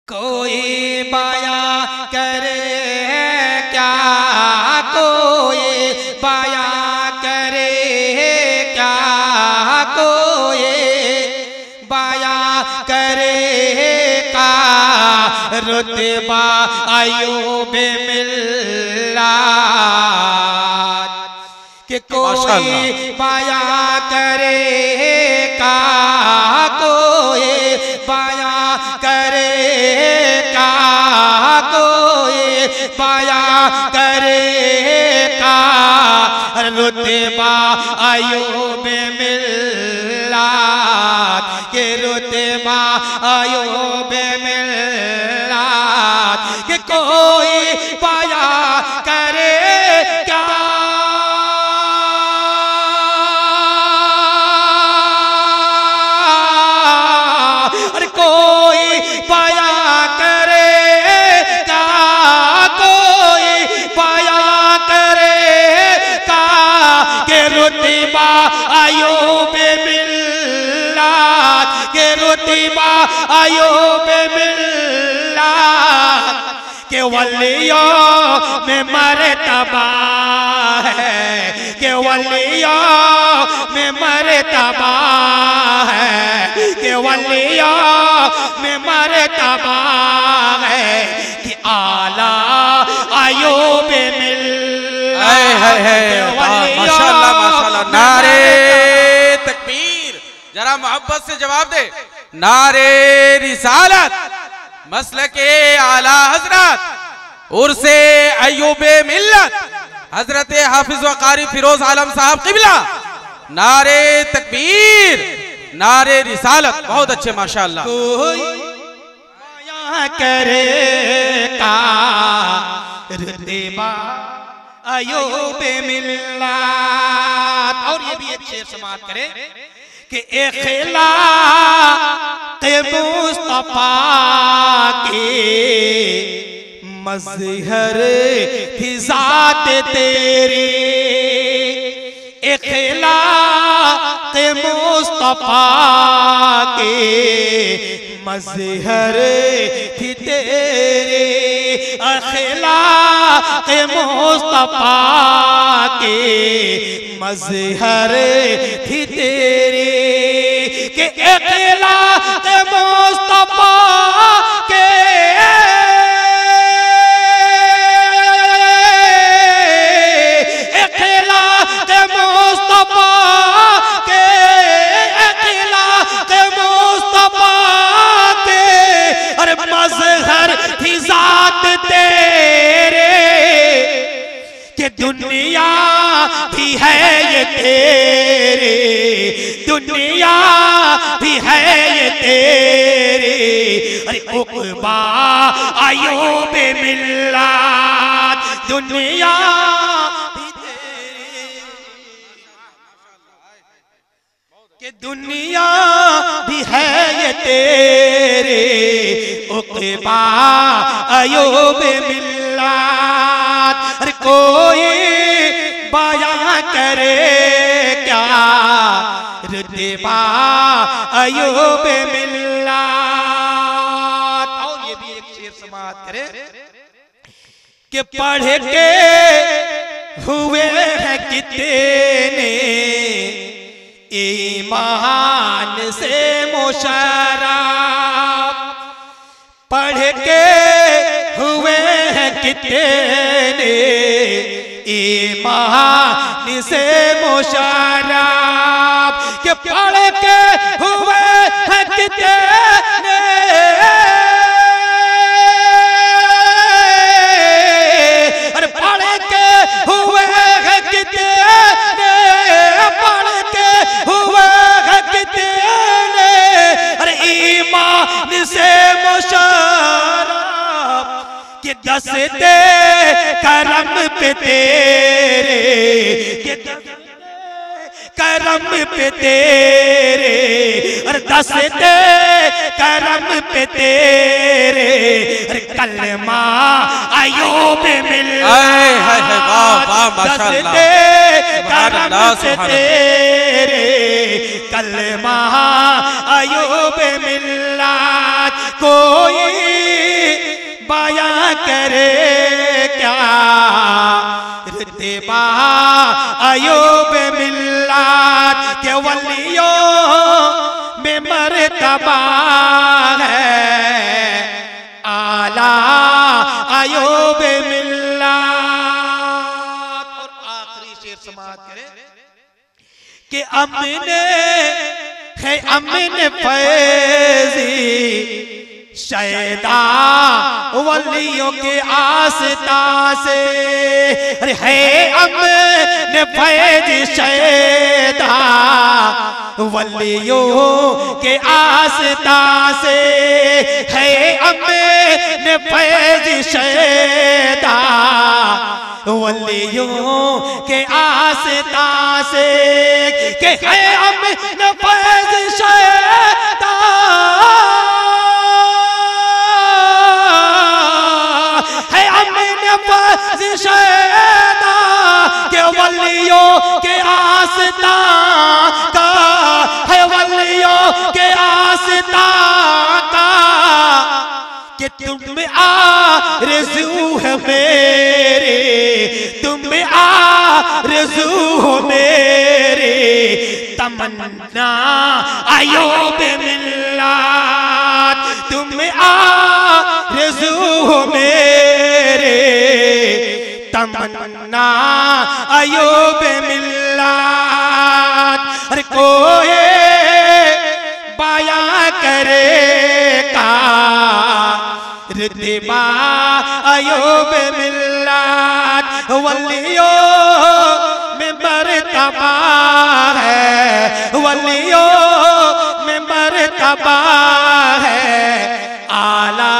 कोई बाया करे क्या, कोई बाया करे क्या, कोई बाया करे का रुतबा अयूब मिल्लात कि कोई बाया करे का, कोई बाया करे का, कोई बाया करे का रुतबा अयूब मिल्लात के रुतबा अयूब मिल्लात के कोई बाया करे क्या, अरे कोई बाया करे क्या, कोई बाया करे का के रुतबा अयूब मिल्लात के रुतबा अयूब मिल्लात के वलियों में मर्तबा है, के वलियों में मर्तबा है, के वलियों में मर्तबा है कि आला अयूब मिल्लात। माशाअल्लाह माशाअल्लाह, नारे तकबीर। जरा मोहब्बत से जवाब दे, नारे रिसालत, मसलके आला हजरत, उर्से अयूब मिल्लत, हजरत हाफिज व कारी फिरोज आलम साहब किबला। नारे तकबीर, नारे रिसालत। बहुत अच्छे माशाअल्लाह। कोई बाया करे का रुतबा अयूब मिल्लात। और ये भी एक शेर समाअत करे कि इखलाक़ मुस्तफ़ा के मज़हर थी ज़ात तेरी, इखलाक़ मुस्तफ़ा के मज़हर थी तेरी, इखलाक़ मुस्तफ़ा के मज़हर थी तेरी कि इखलाक़ मुस्तफ़ा के इखलाक़ मुस्तफ़ा के इखलाक़ मुस्तफ़ा के अरे मज़हर थी ज़ात तेरे कि दुनिया भी है ये तेरे, दुनिया भी है ये तेरे, अरे उक़बा अयूब मिल्लात, दुनिया भी तेरे कि दुनिया भी है ये तेरे, उक़बा अयूब मिल्लात। अरे कोई बाया करे क्या रुतबा अयूब मिल्लात। और ये भी एक शेर समाअत करे कि पढ़ के हुए हैं कितने ईमान से मुशर्रफ, पढ़ के हुए हैं कितने ईमान से मुशर्रफ के पढ़ के हुए हैं कितने अरे पढ़ के हुए हैं कितने, पढ़ के हुए हैं कितने अरे ईमान से मुशर्रफ कि दस्ते करम पे तेरे, कि करम पे तेरे अरे दस्ते करम पे तेरे अरे कलमा अयूब मिल्लात, दस्ते करम पे तेरे कलमा अयूब मिल्लात। कोई कि अमने है अमन फैजी शैदा वलियों के आस्था से। अरे है अमन फैज शैदा वलियों के आस्था से। है अमन फैज शैदा वलियों के आस्था से। के है अमन फैज शैदा शैदा के वलियों के आस्था का है। वलियों के आस्था का कि तुम आरज़ू है मेरे, तुम आरज़ू हो मेरे। तमन्ना अयूब मिल्लत तुम आरज़ू हो मेरे। तमन्ना अयूब मिल्लत। अरे कोई बाया करेगा रितबा अयूब मिल्लत। वलियों में मर्तबा है, वलियों में मर्तबा है आला